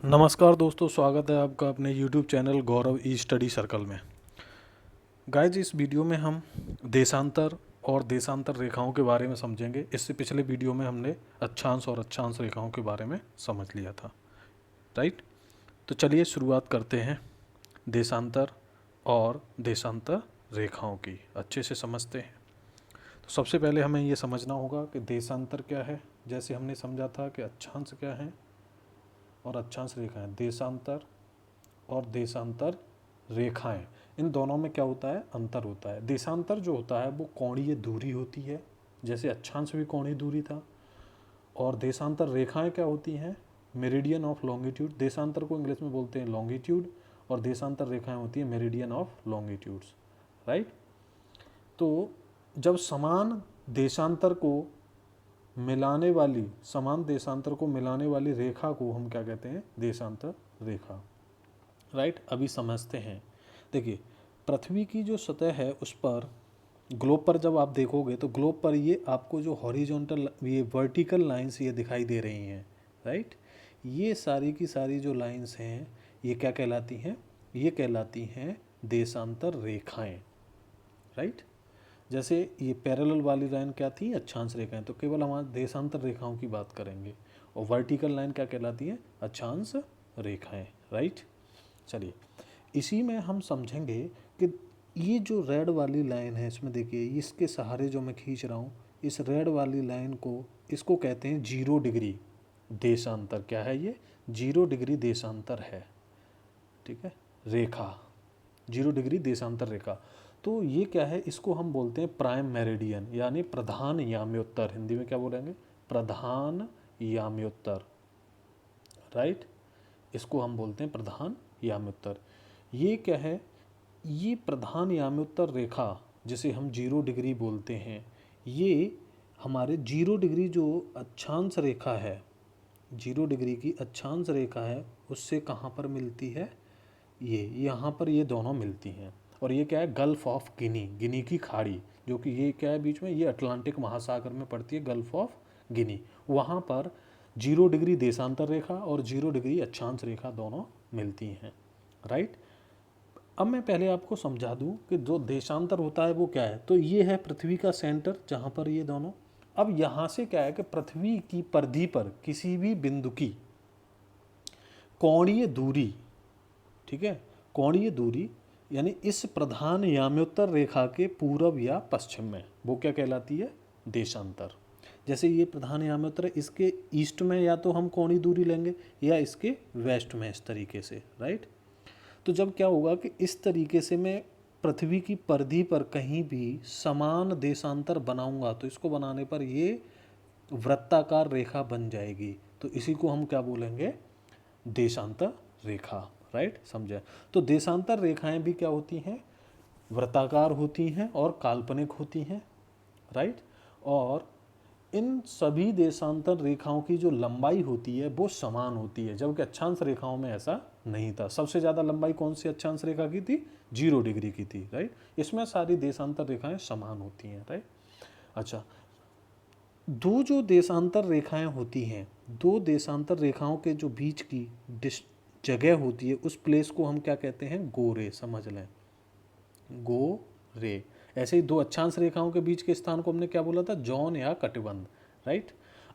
नमस्कार दोस्तों, स्वागत है आपका अपने YouTube चैनल गौरव ई स्टडी सर्कल में। गाइज, इस वीडियो में हम देशांतर और देशांतर रेखाओं के बारे में समझेंगे। इससे पिछले वीडियो में हमने अक्षांश और अक्षांश रेखाओं के बारे में समझ लिया था, राइट। तो चलिए शुरुआत करते हैं देशांतर और देशांतर रेखाओं की, अच्छे से समझते हैं। तो सबसे पहले हमें ये समझना होगा कि देशांतर क्या है। जैसे हमने समझा था कि अक्षांश क्या है और अक्षांश रेखाएं, देशांतर और देशांतर रेखाएं, इन दोनों में क्या होता है, अंतर होता है। देशांतर जो होता है वो कोणीय दूरी होती है, जैसे अक्षांश भी कोणीय दूरी था। और देशांतर रेखाएं क्या होती हैं, मेरिडियन ऑफ लॉन्गिट्यूड। देशांतर को इंग्लिश में बोलते हैं लॉन्गिट्यूड और देशांतर रेखाएं होती हैं मेरिडियन ऑफ लॉन्गिट्यूड्स, राइट। तो जब समान देशांतर को मिलाने वाली रेखा को हम क्या कहते हैं, देशांतर रेखा, राइट। अभी समझते हैं। देखिए, पृथ्वी की जो सतह है उस पर, ग्लोब पर जब आप देखोगे तो ग्लोब पर ये आपको जो हॉरिजॉन्टल, ये वर्टिकल लाइंस ये दिखाई दे रही हैं, राइट। ये सारी की सारी जो लाइंस हैं ये क्या कहलाती हैं, ये कहलाती हैं देशांतर रेखाएं, राइट। जैसे ये पैरेलल वाली लाइन क्या थी, अक्षांश रेखाएं, तो केवल हम देशांतर रेखाओं की बात करेंगे। और वर्टिकल लाइन क्या कहलाती है, अक्षांश रेखाएं, राइट। चलिए, इसी में हम समझेंगे कि ये जो रेड वाली लाइन है, इसमें देखिए, इसके सहारे जो मैं खींच रहा हूँ, इस रेड वाली लाइन को, इसको कहते हैं 0 डिग्री देशांतर। क्या है ये, 0 डिग्री देशांतर है, ठीक है, रेखा, 0 डिग्री देशांतर रेखा। तो ये क्या है, इसको हम बोलते हैं प्राइम मेरिडियन, यानी प्रधान याम्योत्तर। हिंदी में क्या बोलेंगे, प्रधान याम्योत्तर, राइट। इसको हम बोलते हैं प्रधान याम्योत्तर। ये क्या है, ये प्रधान याम्योत्तर रेखा जिसे हम 0 डिग्री बोलते हैं, ये हमारे 0 डिग्री जो अक्षांश रेखा है, 0 डिग्री की अक्षांश रेखा है, उससे कहाँ पर मिलती है, ये यहाँ पर, ये दोनों मिलती हैं। और ये क्या है, गल्फ ऑफ गिनी, गिनी की खाड़ी, जो कि ये क्या है बीच में, ये अटलांटिक महासागर में पड़ती है, गल्फ ऑफ गिनी। वहाँ पर 0 डिग्री देशांतर रेखा और 0 डिग्री अक्षांश रेखा दोनों मिलती हैं, राइट। अब मैं पहले आपको समझा दूं कि जो देशांतर होता है वो क्या है। तो ये है पृथ्वी का सेंटर, जहाँ पर ये दोनों, अब यहाँ से क्या है कि पृथ्वी की परिधि पर किसी भी बिंदु की कोणीय दूरी, ठीक है, कोणीय दूरी, यानी इस प्रधान याम्योत्तर रेखा के पूर्व या पश्चिम में, वो क्या कहलाती है, देशांतर। जैसे ये प्रधान याम्योत्तर, इसके ईस्ट में या तो हम कोणीय दूरी लेंगे या इसके वेस्ट में, इस तरीके से, राइट। तो जब क्या होगा कि इस तरीके से मैं पृथ्वी की परिधि पर कहीं भी समान देशांतर बनाऊंगा, तो इसको बनाने पर ये वृत्ताकार रेखा बन जाएगी। तो इसी को हम क्या बोलेंगे, देशांतर रेखा, राइट, समझे। तो देशांतर रेखाएं भी क्या होती हैं, वृत्ताकार होती हैं और काल्पनिक होती हैं, राइट। और इन सभी देशांतर रेखाओं की जो लंबाई होती है वो समान होती है, जबकि अक्षांश रेखाओं में ऐसा नहीं था। सबसे ज़्यादा लंबाई कौन सी अक्षांश रेखा की थी, 0 डिग्री की थी, राइट। इसमें सारी देशांतर रेखाएं समान होती हैं, राइट। अच्छा, दो जो देशांतर रेखाएं होती हैं, दो देशांतर रेखाओं के जो बीच की जगह होती है, उस प्लेस को हम क्या कहते हैं, गोरे, समझ लें, गोरे। ऐसे ही दो अक्षांश रेखाओं के बीच के स्थान को हमने क्या बोला था, जॉन या कटिबंध, राइट।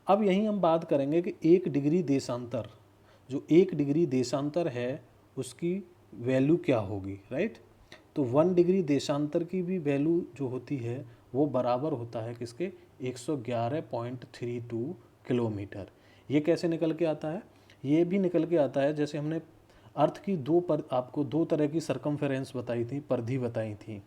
अब यहीं हम बात करेंगे कि 1 डिग्री देशांतर, जो 1 डिग्री देशांतर है उसकी वैल्यू क्या होगी, राइट। तो 1 डिग्री देशांतर की भी वैल्यू जो होती है वो बराबर होता है किसके, 111.32 किलोमीटर। ये कैसे निकल के आता है, ये भी निकल के आता है, जैसे हमने अर्थ की आपको 2 तरह की सरकमफेरेंस बताई थी, परिधि बताई थी,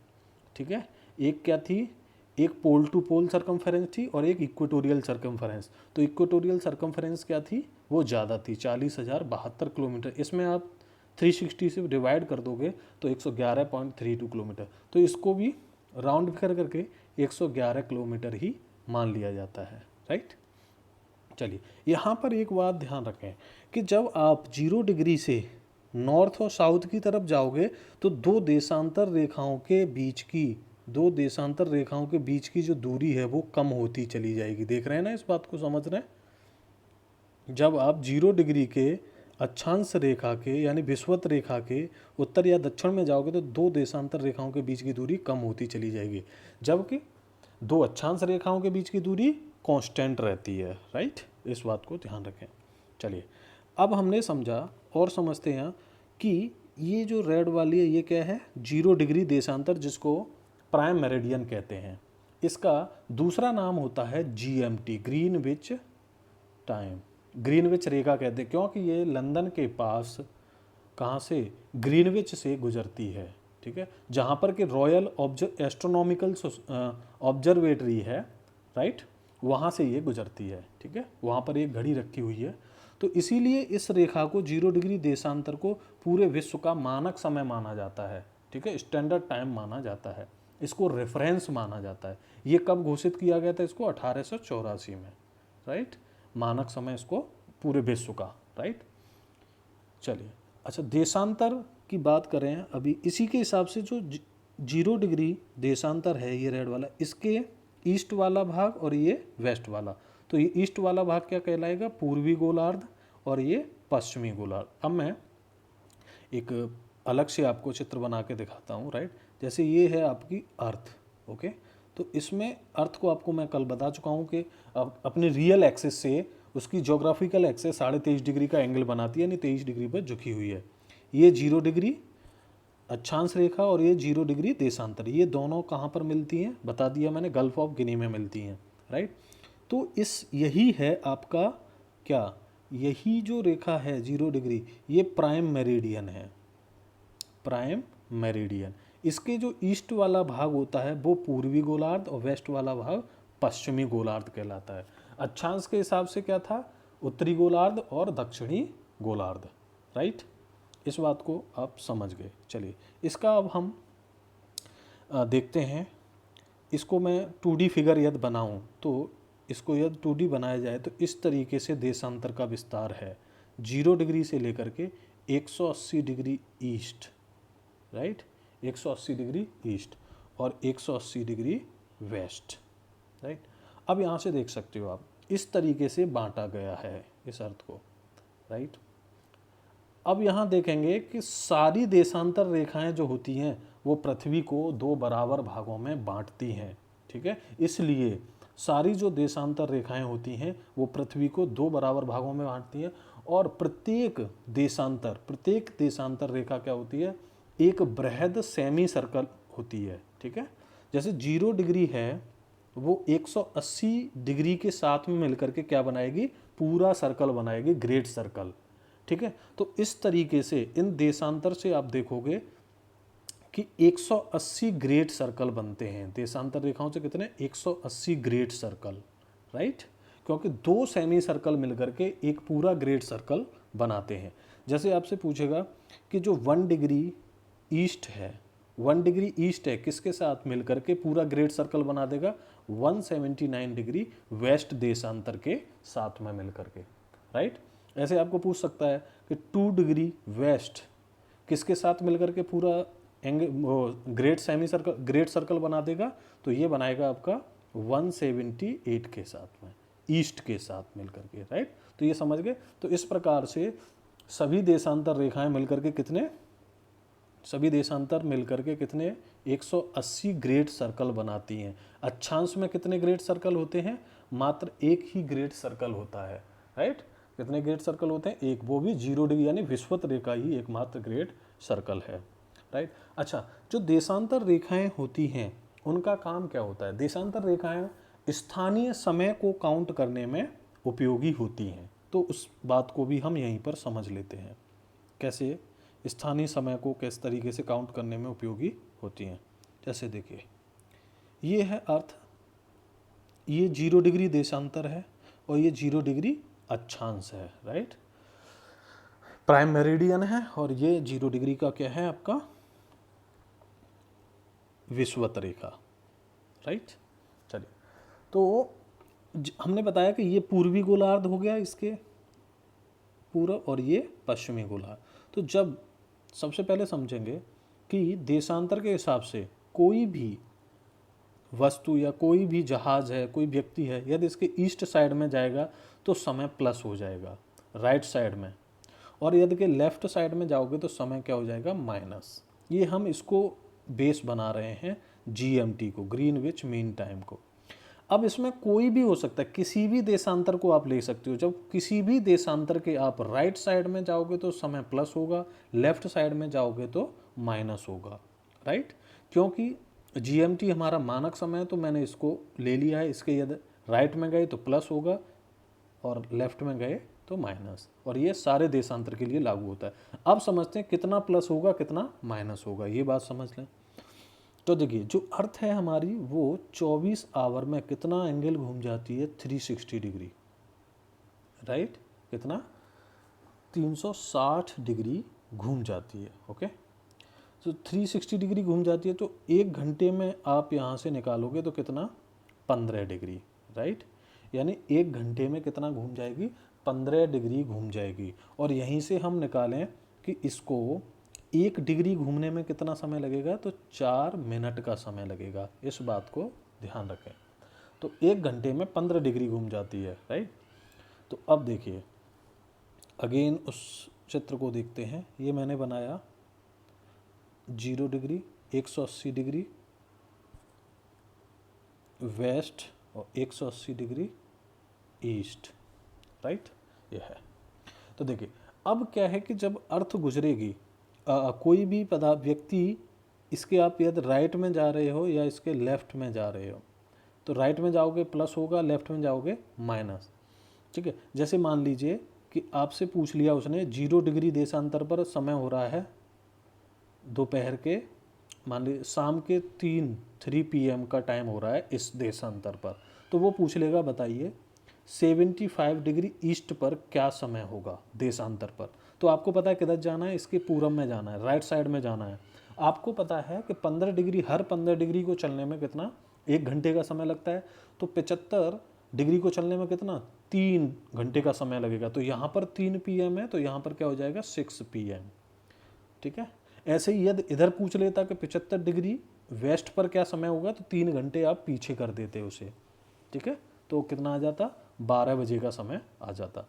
ठीक है। एक क्या थी, एक पोल टू पोल सरकमफेरेंस थी और एक इक्वेटोरियल सरकमफेरेंस। तो इक्वेटोरियल सरकमफेरेंस क्या थी, वो ज़्यादा थी, 40,072 किलोमीटर। इसमें आप 360 से डिवाइड कर दोगे तो 111.32 किलोमीटर। तो इसको भी राउंड कर करके 111 किलोमीटर ही मान लिया जाता है, राइट। चलिए, यहाँ पर एक बात ध्यान रखें कि जब आप 0 डिग्री से नॉर्थ और साउथ की तरफ जाओगे तो दो देशांतर रेखाओं के बीच की जो दूरी है वो कम होती चली जाएगी। देख रहे हैं ना, इस बात को समझ रहे हैं। जब आप 0 डिग्री के अक्षांश रेखा के यानी विषुवत रेखा के उत्तर या दक्षिण में जाओगे तो दो देशांतर रेखाओं के बीच की दूरी कम होती चली जाएगी, जबकि दो अक्षांश रेखाओं के बीच की दूरी कांस्टेंट रहती है, राइट। इस बात को ध्यान रखें। चलिए अब हमने समझा और समझते हैं कि ये जो रेड वाली है ये क्या है, 0 डिग्री देशांतर, जिसको प्राइम मेरिडियन कहते हैं। इसका दूसरा नाम होता है GMT, ग्रीनविच टाइम, ग्रीनविच रेखा कहते हैं, क्योंकि ये लंदन के पास कहाँ से, ग्रीनविच से गुजरती है, ठीक है, जहाँ पर कि रॉयल एस्ट्रोनॉमिकल ऑब्जर्वेटरी है, राइट, वहाँ से ये गुजरती है, ठीक है, वहाँ पर एक घड़ी रखी हुई है। तो इसीलिए इस रेखा को 0 डिग्री देशांतर को पूरे विश्व का मानक समय माना जाता है, ठीक है, स्टैंडर्ड टाइम माना जाता है, इसको रेफरेंस माना जाता है। ये कब घोषित किया गया था, इसको 1884 में, राइट, मानक समय इसको पूरे विश्व का, राइट। चलिए अच्छा, देशांतर की बात करें अभी, इसी के हिसाब से जो 0 डिग्री देशांतर है ये रेड वाला, इसके ईस्ट वाला भाग और ये वेस्ट वाला, तो ये ईस्ट वाला भाग क्या कहलाएगा, पूर्वी गोलार्ध, और ये पश्चिमी गोलार्ध। अब मैं एक अलग से आपको चित्र बना के दिखाता हूँ, राइट। जैसे ये है आपकी अर्थ, ओके, तो इसमें अर्थ को आपको मैं कल बता चुका हूँ कि अपने रियल एक्सिस से उसकी ज्योग्राफिकल एक्सिस 23.5 डिग्री का एंगल बनाती है, यानी 23 डिग्री पर झुकी हुई है। ये 0 डिग्री अक्षांश रेखा और ये 0 डिग्री देशांतर, ये दोनों कहाँ पर मिलती हैं, बता दिया मैंने, गल्फ ऑफ गिनी में मिलती हैं, राइट। तो यही है आपका क्या, यही जो रेखा है 0 डिग्री, ये प्राइम मेरिडियन है, प्राइम मेरिडियन। इसके जो ईस्ट वाला भाग होता है वो पूर्वी गोलार्ध और वेस्ट वाला भाग पश्चिमी गोलार्ध कहलाता है। अक्षांश के हिसाब से क्या था, उत्तरी गोलार्ध और दक्षिणी गोलार्ध, राइट। इस बात को आप समझ गए। चलिए इसका अब हम देखते हैं। इसको मैं 2D फिगर यदि बनाऊं तो इसको यदि 2D बनाया जाए तो इस तरीके से देशांतर का विस्तार है, 0 डिग्री से लेकर के 180 degree east, right, 180 degree east और 180 डिग्री वेस्ट, राइट। अब यहाँ से देख सकते हो आप, इस तरीके से बांटा गया है इस अर्थ को, राइट। अब यहाँ देखेंगे कि सारी देशांतर रेखाएं जो होती हैं वो पृथ्वी को 2 बराबर भागों में बांटती हैं, ठीक है। इसलिए सारी जो देशांतर रेखाएं होती हैं वो पृथ्वी को 2 बराबर भागों में बांटती हैं, और प्रत्येक देशांतर रेखा क्या होती है, एक बृहद सेमी सर्कल होती है, ठीक है। जैसे 0 डिग्री है वो 180 डिग्री के साथ में मिलकर के क्या बनाएगी, पूरा सर्कल बनाएगी, ग्रेट सर्कल, ठीक है। तो इस तरीके से इन देशांतर से आप देखोगे कि 180 ग्रेट सर्कल बनते हैं, देशांतर रेखाओं से कितने, 180 ग्रेट सर्कल, राइट, क्योंकि 2 सेमी सर्कल मिलकर के एक पूरा ग्रेट सर्कल बनाते हैं। जैसे आपसे पूछेगा कि जो 1 डिग्री ईस्ट है, 1 डिग्री ईस्ट है, किसके साथ मिलकर के पूरा ग्रेट सर्कल बना देगा, 179 डिग्री वेस्ट देशांतर के साथ में मिलकर के, राइट। ऐसे आपको पूछ सकता है कि 2 डिग्री वेस्ट किसके साथ मिलकर के पूरा ग्रेट सर्कल बना देगा, तो ये बनाएगा आपका 178 के साथ में, ईस्ट के साथ मिलकर के, राइट। तो ये समझ गए। तो इस प्रकार से सभी देशांतर रेखाएं मिलकर के कितने, 180 ग्रेट सर्कल बनाती हैं। अक्षांश में कितने ग्रेट सर्कल होते हैं, मात्र एक ही ग्रेट सर्कल होता है, राइट। कितने ग्रेट सर्कल होते हैं, एक, वो भी 0 डिग्री यानी विषुवत रेखा ही एकमात्र ग्रेट सर्कल है, राइट। अच्छा, जो देशांतर रेखाएं होती हैं उनका काम क्या होता है, देशांतर रेखाएं स्थानीय समय को काउंट करने में उपयोगी होती हैं, तो उस बात को भी हम यहीं पर समझ लेते हैं, कैसे स्थानीय समय को किस तरीके से काउंट करने में उपयोगी होती हैं। जैसे देखिए ये है अर्थ, ये 0 डिग्री देशांतर है और ये 0 डिग्री अक्षांश है, राइट, प्राइम मेरिडियन है, और ये 0 डिग्री का क्या है आपका विषुवत रेखा, राइट। चलिए तो हमने बताया कि ये पूर्वी गोलार्ध हो गया, इसके पूर्व, और ये पश्चिमी गोलार्ध। तो जब सबसे पहले समझेंगे कि देशांतर के हिसाब से कोई भी वस्तु या कोई भी जहाज है, कोई व्यक्ति है, यदि इसके ईस्ट साइड में जाएगा तो समय प्लस हो जाएगा राइट साइड में, और यदि के लेफ्ट साइड में जाओगे तो समय क्या हो जाएगा, माइनस। ये हम इसको बेस बना रहे हैं GMT को, ग्रीनविच मीन टाइम को। अब इसमें कोई भी हो सकता है, किसी भी देशांतर को आप ले सकते हो। जब किसी भी देशांतर के आप राइट साइड में जाओगे तो समय प्लस होगा, लेफ्ट साइड में जाओगे तो माइनस होगा, राइट। क्योंकि GMT हमारा मानक समय है तो मैंने इसको ले लिया है। इसके यदि राइट में गए तो प्लस होगा और लेफ्ट में गए तो माइनस, और ये सारे देशांतर के लिए लागू होता है। अब समझते हैं कितना प्लस होगा कितना माइनस होगा, ये बात समझ लें। तो देखिए जो अर्थ है हमारी वो 24 आवर में कितना एंगल घूम जाती है, 360 डिग्री, राइट। कितना, 360 डिग्री घूम जाती है, ओके। तो 360 डिग्री घूम जाती है, तो 1 घंटे में आप यहाँ से निकालोगे तो कितना, 15 डिग्री, राइट। यानी 1 घंटे में कितना घूम जाएगी, 15 डिग्री घूम जाएगी। और यहीं से हम निकालें कि इसको 1 डिग्री घूमने में कितना समय लगेगा, तो 4 मिनट का समय लगेगा। इस बात को ध्यान रखें। तो 1 घंटे में 15 डिग्री घूम जाती है, राइट। तो अब देखिए अगेन उस चित्र को देखते हैं। ये मैंने बनाया 0 डिग्री, 180 डिग्री वेस्ट और 180 डिग्री ईस्ट, राइट। ये है। तो देखिए अब क्या है कि जब अर्थ गुजरेगी कोई भी व्यक्ति, इसके आप यदि राइट में जा रहे हो या इसके लेफ्ट में जा रहे हो, तो राइट में जाओगे प्लस होगा, लेफ्ट में जाओगे माइनस, ठीक है। जैसे मान लीजिए कि आपसे पूछ लिया उसने 0 डिग्री देशांतर पर समय हो रहा है दोपहर के, मान लीजिए शाम के 3 PM का टाइम हो रहा है इस देशांतर पर, तो वो पूछ लेगा बताइए 75 डिग्री ईस्ट पर क्या समय होगा देशांतर पर। तो आपको पता है किधर जाना है, इसके पूरब में जाना है, राइट साइड में जाना है। आपको पता है कि 15 डिग्री, हर 15 डिग्री को चलने में कितना, 1 घंटे का समय लगता है। तो 75 डिग्री को चलने में कितना, 3 घंटे का समय लगेगा। तो यहाँ पर 3 PM है तो यहाँ पर क्या हो जाएगा, 6 PM, ठीक है। ऐसे ही यदि इधर पूछ लेता कि 75 डिग्री वेस्ट पर क्या समय होगा, तो 3 घंटे आप पीछे कर देते उसे, ठीक है। तो कितना आ जाता, 12 बजे का समय आ जाता।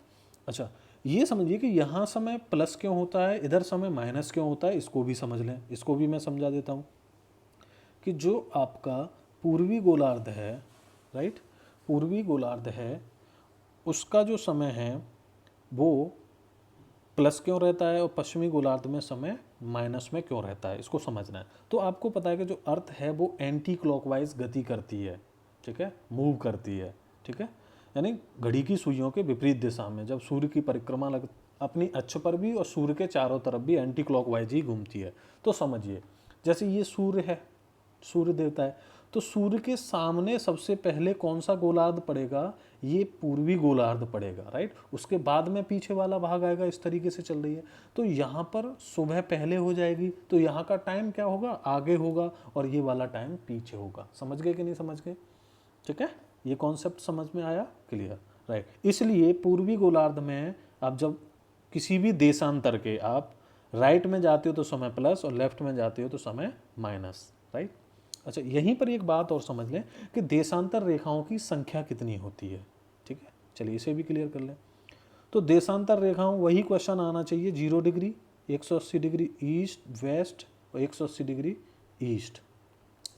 अच्छा ये समझिए कि यहाँ समय प्लस क्यों होता है, इधर समय माइनस क्यों होता है, इसको भी समझ लें। इसको भी मैं समझा देता हूँ कि जो आपका पूर्वी गोलार्ध है, राइट, पूर्वी गोलार्ध है, उसका जो समय है वो प्लस क्यों रहता है और पश्चिमी गोलार्ध में समय माइनस में क्यों रहता है, इसको समझना है। तो आपको पता है कि जो अर्थ है वो एंटी क्लॉकवाइज गति करती है, ठीक है, मूव करती है, ठीक है। यानी घड़ी की सुइयों के विपरीत दिशा में जब सूर्य की परिक्रमा अपनी अक्ष पर भी और सूर्य के चारों तरफ भी एंटी क्लॉकवाइज ही घूमती है। तो समझिए जैसे ये सूर्य है, सूर्य देवता है, तो सूर्य के सामने सबसे पहले कौन सा गोलार्ध पड़ेगा, ये पूर्वी गोलार्ध पड़ेगा, राइट। उसके बाद में पीछे वाला भाग आएगा, इस तरीके से चल रही है। तो यहाँ पर सुबह पहले हो जाएगी तो यहाँ का टाइम क्या होगा, आगे होगा, और ये वाला टाइम पीछे होगा। समझ गए कि नहीं समझ गए, ठीक है। ये कॉन्सेप्ट समझ में आया, क्लियर, राइट। इसलिए पूर्वी गोलार्ध में आप जब किसी भी देशांतर के आप राइट में जाते हो तो समय प्लस और लेफ्ट में जाते हो तो समय माइनस, राइट। अच्छा यहीं पर एक बात और समझ लें कि देशांतर रेखाओं की संख्या कितनी होती है, ठीक है। चलिए इसे भी क्लियर कर लें। तो देशांतर रेखाओं, वही क्वेश्चन आना चाहिए, 0 डिग्री, 180 डिग्री ईस्ट वेस्ट और 180 डिग्री ईस्ट,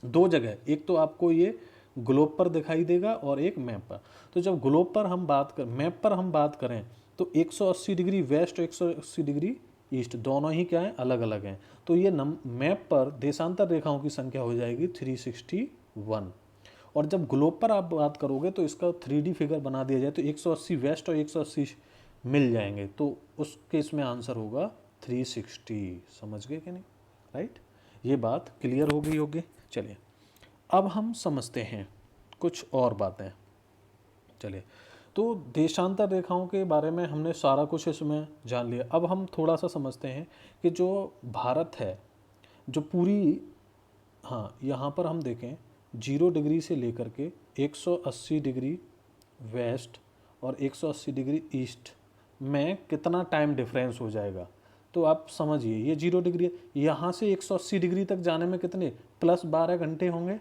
2 जगह, एक तो आपको ये ग्लोब पर दिखाई देगा और एक मैप पर। तो जब ग्लोब पर हम बात कर, मैप पर हम बात करें तो 180 डिग्री वेस्ट और 180 डिग्री ईस्ट दोनों ही क्या हैं, अलग अलग हैं। तो ये मैप पर देशांतर रेखाओं की संख्या हो जाएगी 361। और जब ग्लोब पर आप बात करोगे तो इसका 3D फिगर बना दिया जाए तो 180 वेस्ट और 180 मिल जाएंगे, तो उस केस में आंसर होगा 360। समझ गए कि नहीं, राइट। ये बात क्लियर हो गई होगी। चलिए अब हम समझते हैं कुछ और बातें। चलिए तो देशांतर रेखाओं के बारे में हमने सारा कुछ इसमें जान लिया। अब हम थोड़ा सा समझते हैं कि जो भारत है, जो पूरी, हाँ यहाँ पर हम देखें 0 डिग्री से लेकर के 180 डिग्री वेस्ट और 180 डिग्री ईस्ट में कितना टाइम डिफरेंस हो जाएगा। तो आप समझिए ये 0 डिग्री, यहाँ से 180 डिग्री तक जाने में कितने, प्लस 12 घंटे होंगे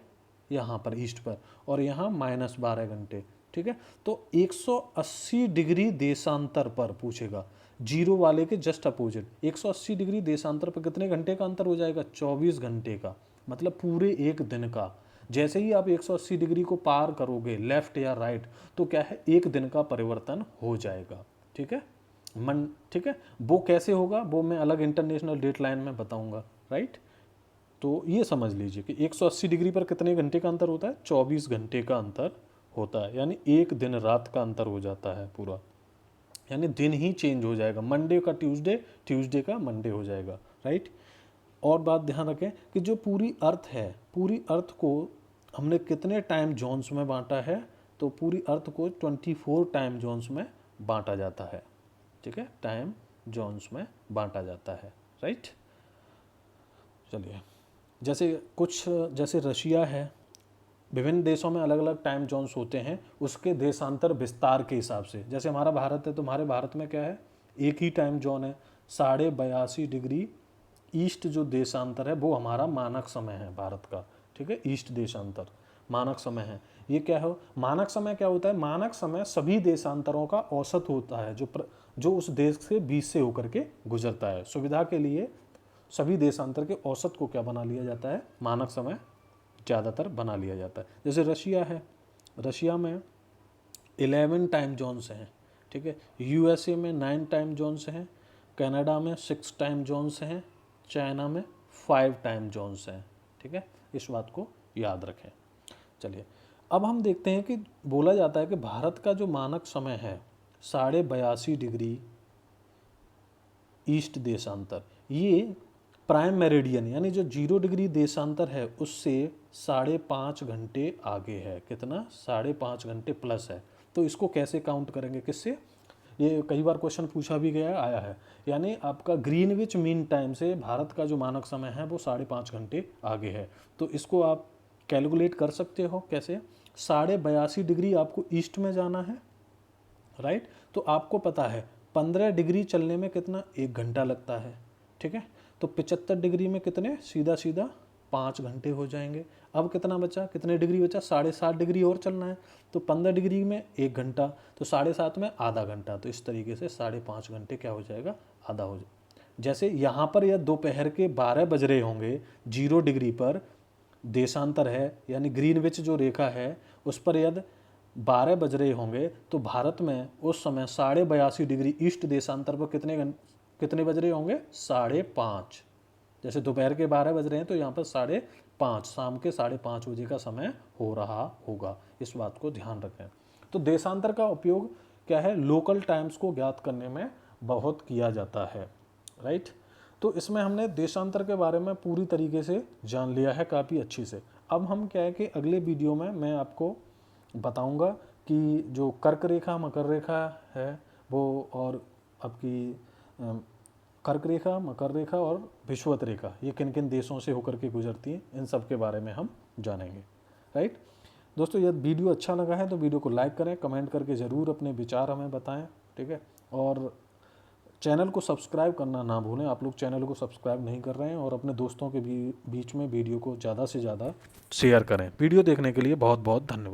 यहाँ पर ईस्ट पर, और यहाँ माइनस 12 घंटे, ठीक है। तो 180 डिग्री देशांतर पर पूछेगा, जीरो वाले के जस्ट अपोजिट 180 डिग्री देशांतर पर कितने घंटे का अंतर हो जाएगा? 24 घंटे का, मतलब पूरे एक दिन का। जैसे ही आप 180 डिग्री को पार करोगे लेफ्ट या राइट, तो क्या है, एक दिन का परिवर्तन हो जाएगा। ठीक है, ठीक है, वो कैसे होगा वो मैं अलग इंटरनेशनल डेट लाइन में बताऊंगा। राइट, तो ये समझ लीजिए कि 180 डिग्री पर कितने घंटे का अंतर होता है? 24 घंटे का अंतर होता है, यानी एक दिन रात का अंतर हो जाता है पूरा, यानी दिन ही चेंज हो जाएगा। मंडे का ट्यूसडे, ट्यूसडे का मंडे हो जाएगा। राइट, और बात ध्यान रखें कि जो पूरी अर्थ है, पूरी अर्थ को हमने कितने टाइम जोन्स में बांटा है? तो पूरी अर्थ को 24 टाइम जोन्स में बांटा जाता है। ठीक है, टाइम जोन्स में बांटा जाता है। राइट, चलिए, जैसे रशिया है, विभिन्न देशों में अलग अलग टाइम जोन्स होते हैं उसके देशांतर विस्तार के हिसाब से। जैसे हमारा भारत है, तो हमारे भारत में क्या है, एक ही टाइम जोन है, 82.5 डिग्री ईस्ट जो देशांतर है वो हमारा मानक समय है भारत का। ठीक है, ईस्ट देशांतर मानक समय है। ये क्या है, मानक समय क्या होता है? मानक समय सभी देशांतरों का औसत होता है जो उस देश से बीच से होकर के गुजरता है। सुविधा के लिए सभी देशांतर के औसत को क्या बना लिया जाता है? मानक समय ज़्यादातर बना लिया जाता है। जैसे रशिया है, रशिया में 11 टाइम जोन्स हैं। ठीक है, यूएसए में 9 टाइम जोन्स हैं, कनाडा में 6 टाइम जोन्स हैं, चाइना में 5 टाइम जोन्स हैं। ठीक है, इस बात को याद रखें। चलिए, अब हम देखते हैं कि बोला जाता है कि भारत का जो मानक समय है 82.5 डिग्री ईस्ट देशांतर, ये प्राइम मेरिडियन यानी जो 0 डिग्री देशांतर है उससे 5.5 घंटे आगे है। कितना? 5.5 घंटे प्लस है। तो इसको कैसे काउंट करेंगे, किससे? ये कई बार क्वेश्चन पूछा भी गया आया है। यानी आपका ग्रीनविच मीन टाइम से भारत का जो मानक समय है वो 5.5 घंटे आगे है। तो इसको आप कैलकुलेट कर सकते हो कैसे? 82.5 डिग्री आपको ईस्ट में जाना है। राइट, तो आपको पता है 15 डिग्री चलने में कितना? 1 घंटा लगता है। ठीक है, तो 75 डिग्री में कितने? सीधा सीधा 5 घंटे हो जाएंगे। अब कितना बचा? कितने डिग्री बचा? 7.5 डिग्री और चलना है। तो 15 डिग्री में 1 घंटा, तो 7.5 में आधा घंटा। तो इस तरीके से 5.5 घंटे क्या हो जाएगा? आधा हो जाएगा। जैसे यहाँ पर या दोपहर के 12 बज रहे होंगे, 0 डिग्री पर देशांतर है, यानी ग्रीनविच जो रेखा है उस पर यदि 12 बज रहे होंगे, तो भारत में उस समय 82.5 डिग्री ईस्ट देशांतर पर कितने बज रहे होंगे? 5:30। जैसे दोपहर के 12 बज रहे हैं तो यहाँ पर 5:30, शाम के 5:30 बजे का समय हो रहा होगा। इस बात को ध्यान रखें। तो देशांतर का उपयोग क्या है? लोकल टाइम्स को ज्ञात करने में बहुत किया जाता है। राइट, तो इसमें हमने देशांतर के बारे में पूरी तरीके से जान लिया है, काफ़ी अच्छी से। अब हम क्या है कि अगले वीडियो में मैं आपको बताऊंगा कि जो कर्क रेखा, मकर रेखा है वो, और आपकी कर्क रेखा, मकर रेखा और विषुवत रेखा, ये किन किन देशों से होकर के गुजरती हैं, इन सब के बारे में हम जानेंगे। राइट दोस्तों, यदि वीडियो अच्छा लगा है तो वीडियो को लाइक करें, कमेंट करके ज़रूर अपने विचार हमें बताएं। ठीक है, और चैनल को सब्सक्राइब करना ना भूलें। आप लोग चैनल को सब्सक्राइब नहीं कर रहे हैं, और अपने दोस्तों के बीच में वीडियो को ज़्यादा से ज़्यादा शेयर करें। वीडियो देखने के लिए बहुत बहुत धन्यवाद।